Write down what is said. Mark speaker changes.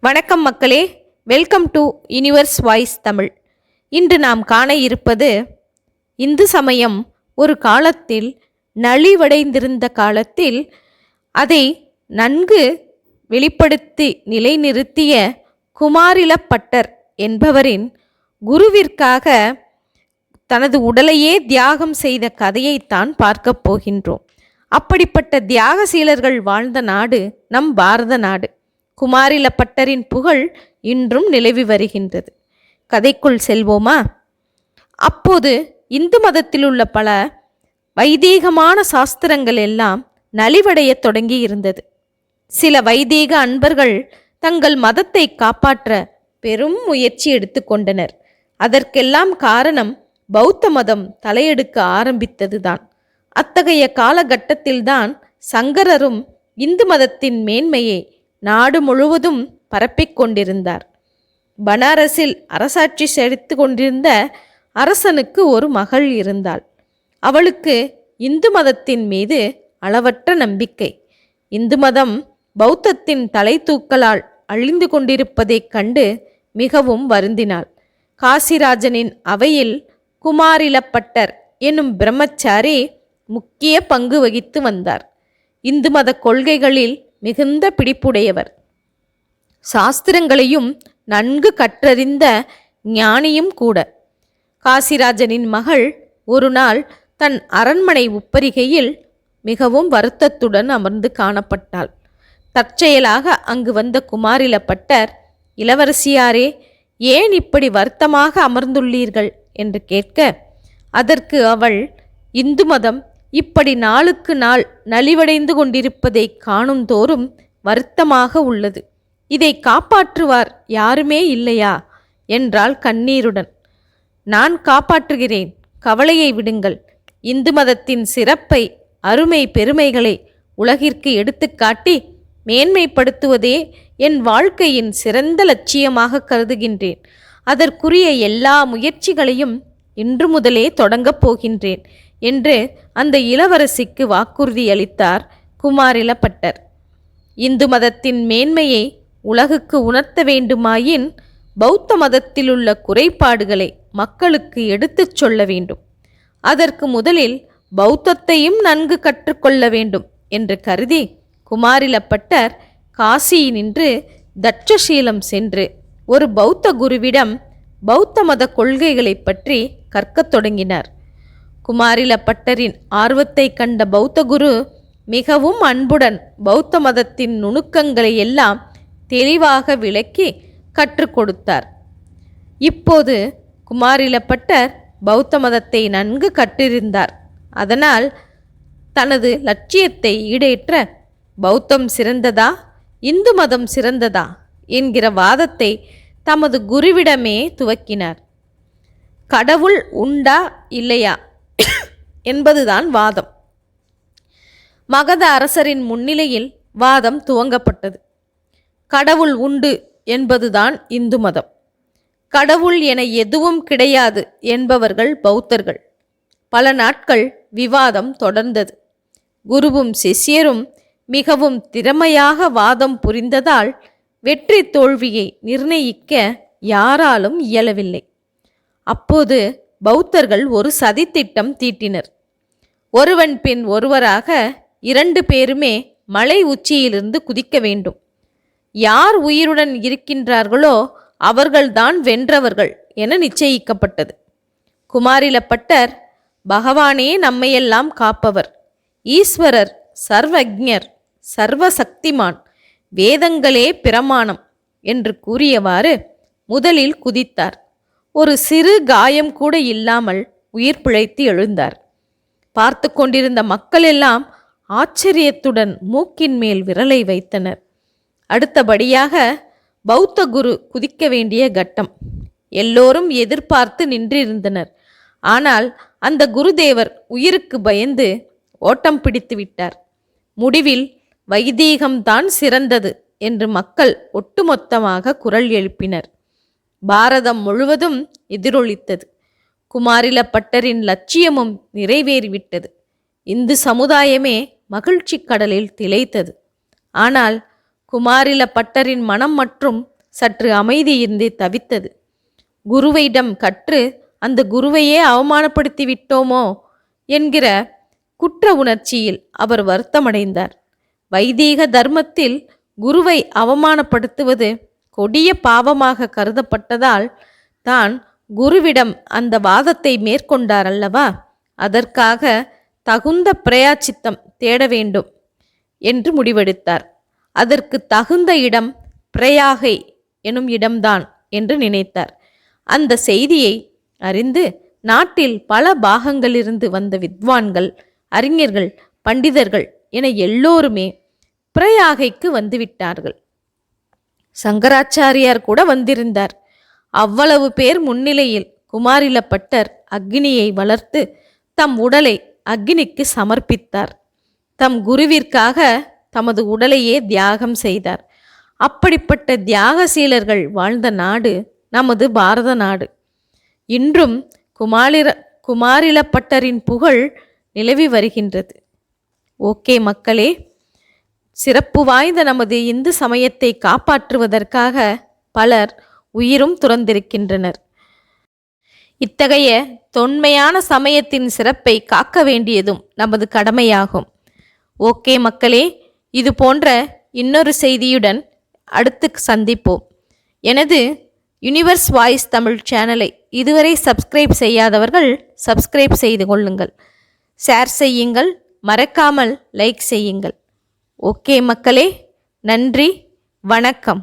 Speaker 1: வணக்கம் மக்களே, welcome to universe voice Tamil. இன்று நாம் காண இருப்பது இந்து சமயம் ஒரு காலத்தில் நலிவடைந்திருந்த காலத்தில் அதை நன்கு வெளிப்படுத்தி நிலைநிறுத்திய குமாரிலப்பட்டர் என்பவரின் குருவிற்காக தனது உடலையே தியாகம் செய்த கதையைத்தான் பார்க்கப் போகின்றோம். அப்படிப்பட்ட தியாகசீலர்கள் வாழ்ந்த நாடு நம் பாரத நாடு. குமாரிலப்பட்டரின் புகழ் இன்றும் நிலவி வருகின்றது. கதைக்குள் செல்வோமா? அப்போது இந்து மதத்தில் உள்ள பல வைதீகமான சாஸ்திரங்கள் எல்லாம் நலிவடைய தொடங்கி இருந்தது. சில வைதீக அன்பர்கள் தங்கள் மதத்தை காப்பாற்ற பெரும் முயற்சி எடுத்துக்கொண்டனர். அதற்கெல்லாம் காரணம் பௌத்த மதம் தலையெடுக்க ஆரம்பித்ததுதான். அத்தகைய காலகட்டத்தில்தான் சங்கரரும் இந்து மதத்தின் மேன்மையை நாடு முழுவதும் பரப்பிக் கொண்டிருந்தார். பனாரஸில் அரசாட்சி செலுத்து கொண்டிருந்த அரசனுக்கு ஒரு மகள் இருந்தாள். அவளுக்கு இந்து மதத்தின் மீது அளவற்ற நம்பிக்கை. இந்து மதம் பௌத்தத்தின் தலை தூக்கலால் அழிந்து கொண்டிருப்பதைக் கண்டு மிகவும் வருந்தினாள். காசிராஜனின் அவையில் குமாரிலப்பட்டர் என்னும் பிரம்மச்சாரி முக்கிய பங்கு வகித்து வந்தார். இந்து மத கொள்கைகளில் மிகுந்த பிடிப்புடையவர். சாஸ்திரங்களையும் நன்கு கற்றறிந்த ஞானியும் கூட. காசிராஜனின் மகள் ஒரு நாள் தன் அரண்மனை உப்பரிகையில் மிகவும் வருத்தத்துடன் அமர்ந்து காணப்பட்டாள். தற்செயலாக அங்கு வந்த குமாரிலப்பட்டர், இளவரசியாரே, ஏன் இப்படி வருத்தமாக அமர்ந்துள்ளீர்கள் என்று கேட்க, அதற்கு அவள், இந்து மதம் இப்படி நாளுக்கு நாள் நலிவடைந்து கொண்டிருப்பதை காணும் தோறும் வருத்தமாக உள்ளது. இதை காப்பாற்றுவார் யாருமே இல்லையா என்றாள் கண்ணீருடன். நான் காப்பாற்றுகிறேன், கவலையை விடுங்கள். இந்து மதத்தின் சிறப்பை, அருமை பெருமைகளை உலகிற்கு எடுத்துக்காட்டி மேன்மைப்படுத்துவதே என் வாழ்க்கையின் சிறந்த லட்சியமாக கருதுகின்றேன். அதற்குரிய எல்லா முயற்சிகளையும் இன்று முதலே தொடங்கப் போகின்றேன் என்று அந்த இளவரசிக்கு வாக்குறுதி அளித்தார் குமாரிலப்பட்டர். இந்து மதத்தின் மேன்மையை உலகுக்கு உணர்த்த வேண்டுமாயின் பௌத்த மதத்திலுள்ள குறைபாடுகளை மக்களுக்கு எடுத்துச் சொல்ல வேண்டும். அதற்கு முதலில் பௌத்தத்தையும் நன்கு கற்றுக்கொள்ள வேண்டும் என்று கருதி குமாரிலப்பட்டர் காசியினின்று தட்சசீலம் சென்று ஒரு பௌத்த குருவிடம் பௌத்த மத கொள்கைகளை பற்றி கற்கத் தொடங்கினார். குமாரிலப்பட்டரின் ஆர்வத்தை கண்ட பௌத்த குரு மிகவும் அன்புடன் பௌத்த மதத்தின் நுணுக்கங்களை எல்லாம் தெளிவாக விளக்கி கற்றுக் கொடுத்தார். இப்போது குமாரிலப்பட்டர் பௌத்த மதத்தை நன்கு கற்றிருந்தார். அதனால் தனது லட்சியத்தை ஈடேற்ற பௌத்தம் சிறந்ததா, இந்து மதம் சிறந்ததா என்கிற வாதத்தை தமது குருவிடமே துவக்கினார். கடவுள் உண்டா இல்லையா என்பதுதான் வாதம். மகத அரசரின் முன்னிலையில் வாதம் துவங்கப்பட்டது. கடவுள் உண்டு என்பதுதான் இந்து மதம். கடவுள் என எதுவும் கிடையாது என்பவர்கள் பௌத்தர்கள். பல நாட்கள் விவாதம் தொடர்ந்தது. குருவும் சிஷ்யரும் மிகவும் திறமையாக வாதம் புரிந்ததால் வெற்றி தோல்வியை நிர்ணயிக்க யாராலும் இயலவில்லை. அப்போது பௌத்தர்கள் ஒரு சதித்திட்டம் தீட்டினர். ஒருவன் பின் ஒருவராக 2 பேருமே மலை உச்சியிலிருந்து குதிக்க வேண்டும். யார் உயிருடன் இருக்கின்றார்களோ அவர்கள்தான் வென்றவர்கள் என நிச்சயிக்கப்பட்டது. குமாரிலப்பட்டர், பகவானே நம்மையெல்லாம் காப்பவர், ஈஸ்வரர் சர்வஜ்ஞர், சர்வசக்திமான், வேதங்களே பிரமாணம் என்று கூறியவாறு முதலில் குதித்தார். ஒரு சிறு காயம் கூட இல்லாமல் உயிர் பிழைத்து எழுந்தார். பார்த்து கொண்டிருந்த மக்கள் எல்லாம் ஆச்சரியத்துடன் மூக்கின் மேல் விரலை வைத்தனர். அடுத்தபடியாக பௌத்த குரு குதிக்க வேண்டிய கட்டம். எல்லோரும் எதிர்பார்த்து நின்றிருந்தனர். ஆனால் அந்த குருதேவர் உயிருக்கு பயந்து ஓட்டம் பிடித்து விட்டார். முடிவில் வைதீகம்தான் சிறந்தது என்று மக்கள் ஒட்டுமொத்தமாக குரல் எழுப்பினர். பாரதம் முழுவதும் எதிரொலித்தது. குமாரிலப்பட்டரின் லட்சியமும் நிறைவேறிவிட்டது. இந்து சமுதாயமே மகிழ்ச்சி கடலில் திளைத்தது. ஆனால் குமாரிலப்பட்டரின் மனம் மற்றும் சற்று அமைதியின்றி தவித்தது. குருவையிடம் கற்று அந்த குருவையே அவமானப்படுத்தி விட்டோமோ என்கிற குற்ற உணர்ச்சியில் அவர் வருத்தமடைந்தார். வைதீக தர்மத்தில் குருவை அவமானப்படுத்துவது கொடிய பாவமாக கருதப்பட்டதால் தான் குருவிடம் அந்த வாதத்தை மேற்கொண்டார் அல்லவா. அதற்காக தகுந்த பிரயாச்சித்தம் தேட வேண்டும் என்று முடிவெடுத்தார். அதற்கு தகுந்த இடம் பிரயாகை எனும் இடம்தான் என்று நினைத்தார். அந்த செய்தியை அறிந்து நாட்டில் பல பாகங்களிலிருந்து வந்த வித்வான்கள், அறிஞர்கள், பண்டிதர்கள் என எல்லோருமே பிரயாகைக்கு வந்துவிட்டார்கள். சங்கராச்சாரியார் கூட வந்திருந்தார். அவ்வளவு பேர் முன்னிலையில் குமாரிலப்பட்டர் அக்னியை வளர்த்து தம் உடலை அக்னிக்கு சமர்ப்பித்தார். தம் குருவிற்காக தமது உடலையே தியாகம் செய்தார். அப்படிப்பட்ட தியாகசீலர்கள் வாழ்ந்த நாடு நமது பாரத நாடு. இன்றும் குமாரிலப்பட்டரின் புகழ் நிலவி வருகின்றது. ஓகே மக்களே, சிறப்பு வாய்ந்த நமது இந்து சமயத்தை காப்பாற்றுவதற்காக பலர் உயிரும் துறந்திருக்கின்றனர். இத்தகைய தொன்மையான சமயத்தின் சிறப்பை காக்க வேண்டியதும் நமது கடமையாகும். ஓகே மக்களே, இது போன்ற இன்னொரு செய்தியுடன் அடுத்து சந்திப்போம். எனது யுனிவர்ஸ் வாய்ஸ் தமிழ் சேனலை இதுவரை சப்ஸ்கிரைப் செய்யாதவர்கள் சப்ஸ்கிரைப் செய்து கொள்ளுங்கள். ஷேர் செய்யுங்கள், மறக்காமல் லைக் செய்யுங்கள். ஓகே மக்களே, நன்றி, வணக்கம்.